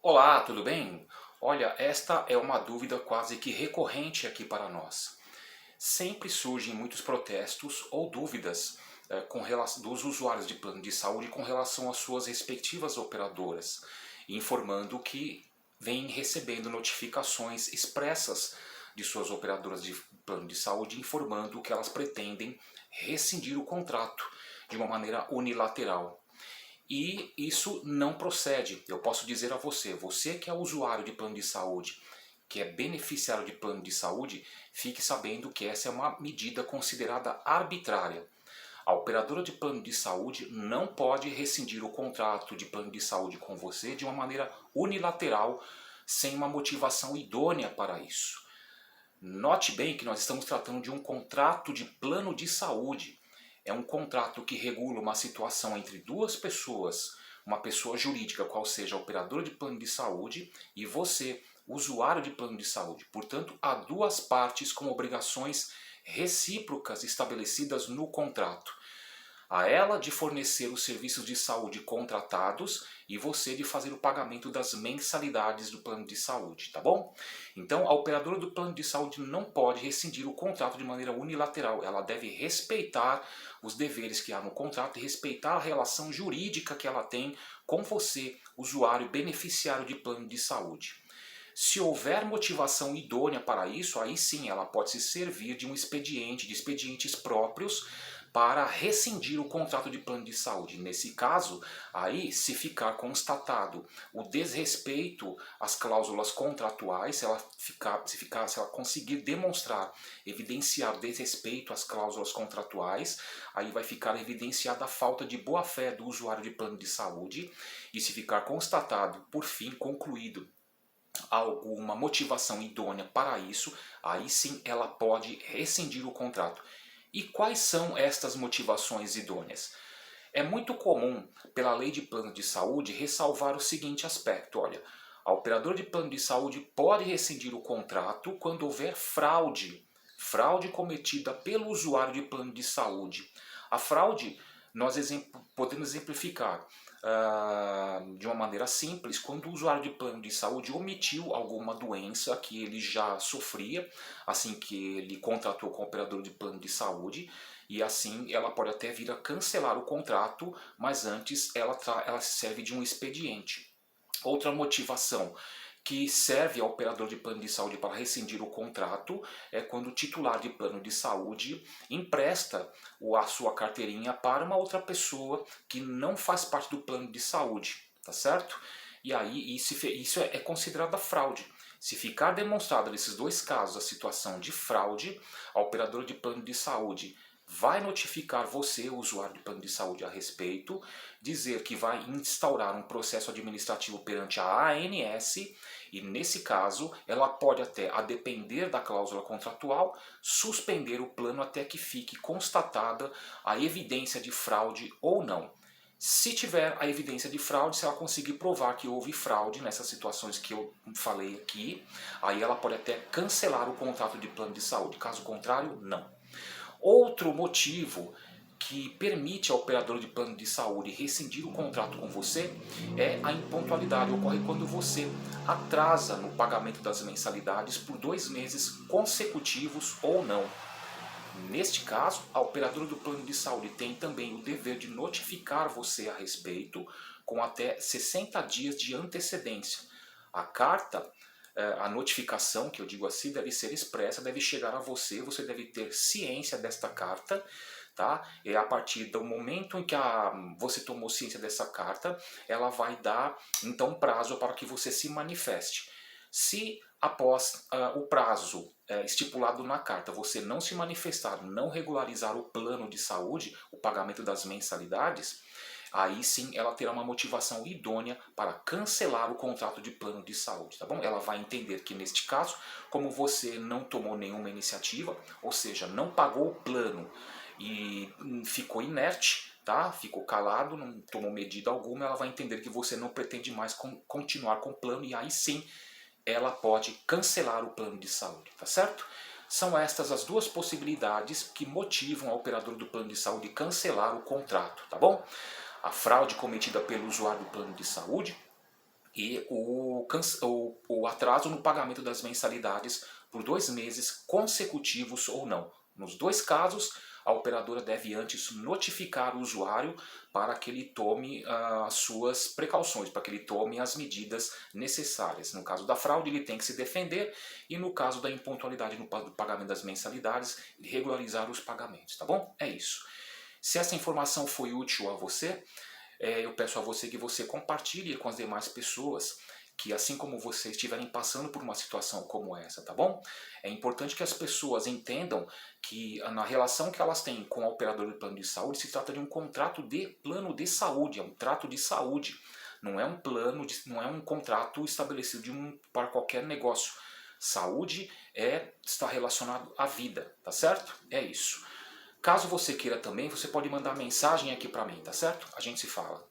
Olá, tudo bem? Olha, esta é uma dúvida quase que recorrente aqui para nós. Sempre surgem muitos protestos ou dúvidas dos usuários de plano de saúde com relação às suas respectivas operadoras, informando que vêm recebendo notificações expressas de suas operadoras de plano de saúde, informando que elas pretendem rescindir o contrato de uma maneira unilateral. E isso não procede. Eu posso dizer a você, você que é usuário de plano de saúde, que é beneficiário de plano de saúde, fique sabendo que essa é uma medida considerada arbitrária. A operadora de plano de saúde não pode rescindir o contrato de plano de saúde com você de uma maneira unilateral, sem uma motivação idônea para isso. Note bem que nós estamos tratando de um contrato de plano de saúde. É um contrato que regula uma situação entre duas pessoas, uma pessoa jurídica, qual seja a operadora de plano de saúde, e você, usuário de plano de saúde. Portanto, há duas partes com obrigações recíprocas estabelecidas no contrato. A ela de fornecer os serviços de saúde contratados e você de fazer o pagamento das mensalidades do plano de saúde, tá bom? Então, a operadora do plano de saúde não pode rescindir o contrato de maneira unilateral. Ela deve respeitar os deveres que há no contrato e respeitar a relação jurídica que ela tem com você, usuário beneficiário de plano de saúde. Se houver motivação idônea para isso, aí sim ela pode se servir de um expediente, de expedientes próprios, para rescindir o contrato de plano de saúde. Nesse caso, aí se ficar constatado o desrespeito às cláusulas contratuais, se ela conseguir demonstrar, evidenciar desrespeito às cláusulas contratuais, aí vai ficar evidenciada a falta de boa-fé do usuário de plano de saúde, e se ficar constatado, por fim, concluído alguma motivação idônea para isso, aí sim ela pode rescindir o contrato. E quais são estas motivações idôneas? É muito comum, pela lei de plano de saúde, ressalvar o seguinte aspecto, olha, a operadora de plano de saúde pode rescindir o contrato quando houver fraude cometida pelo usuário de plano de saúde. A fraude nós podemos exemplificar de uma maneira simples, quando o usuário de plano de saúde omitiu alguma doença que ele já sofria, assim que ele contratou com o operador de plano de saúde, e assim ela pode até vir a cancelar o contrato, mas antes ela serve de um expediente. Outra motivação que serve ao operador de plano de saúde para rescindir o contrato é quando o titular de plano de saúde empresta a sua carteirinha para uma outra pessoa que não faz parte do plano de saúde, tá certo? E aí isso é considerada fraude. Se ficar demonstrado nesses dois casos a situação de fraude, a operadora de plano de saúde vai notificar você, o usuário de plano de saúde, a respeito, dizer que vai instaurar um processo administrativo perante a ANS, e nesse caso ela pode até, a depender da cláusula contratual, suspender o plano até que fique constatada a evidência de fraude ou não. Se tiver a evidência de fraude, se ela conseguir provar que houve fraude nessas situações que eu falei aqui, aí ela pode até cancelar o contrato de plano de saúde. Caso contrário, não. Outro motivo que permite ao operador de plano de saúde rescindir o contrato com você é a impontualidade. Ocorre quando você atrasa no pagamento das mensalidades por 2 meses consecutivos ou não. Neste caso, a operadora do plano de saúde tem também o dever de notificar você a respeito com até 60 dias de antecedência. A carta, a notificação, que eu digo assim, deve ser expressa, deve chegar a você, você deve ter ciência desta carta, tá? E a partir do momento em que você tomou ciência dessa carta, ela vai dar então prazo para que você se manifeste. Se após o prazo estipulado na carta você não se manifestar, não regularizar o plano de saúde, o pagamento das mensalidades, aí sim ela terá uma motivação idônea para cancelar o contrato de plano de saúde, tá bom? Ela vai entender que neste caso, como você não tomou nenhuma iniciativa, ou seja, não pagou o plano e ficou inerte, tá? Ficou calado, não tomou medida alguma, ela vai entender que você não pretende mais continuar com o plano, e aí sim ela pode cancelar o plano de saúde, tá certo? São estas as duas possibilidades que motivam a operadora do plano de saúde cancelar o contrato, tá bom? A fraude cometida pelo usuário do plano de saúde e o atraso no pagamento das mensalidades por 2 meses consecutivos ou não. Nos dois casos, a operadora deve antes notificar o usuário para que ele tome as suas precauções, para que ele tome as medidas necessárias. No caso da fraude, ele tem que se defender, e no caso da impontualidade no pagamento das mensalidades, regularizar os pagamentos, tá bom? É isso. Se essa informação foi útil a você, eu peço a você que você compartilhe com as demais pessoas que, assim como vocês, estiverem passando por uma situação como essa, tá bom? É importante que as pessoas entendam que na relação que elas têm com a operadora de plano de saúde se trata de um contrato de plano de saúde, é um trato de saúde. Não é um plano, não é um contrato estabelecido para qualquer negócio. Saúde está relacionado à vida, tá certo? É isso. Caso você queira também, você pode mandar mensagem aqui para mim, tá certo? A gente se fala.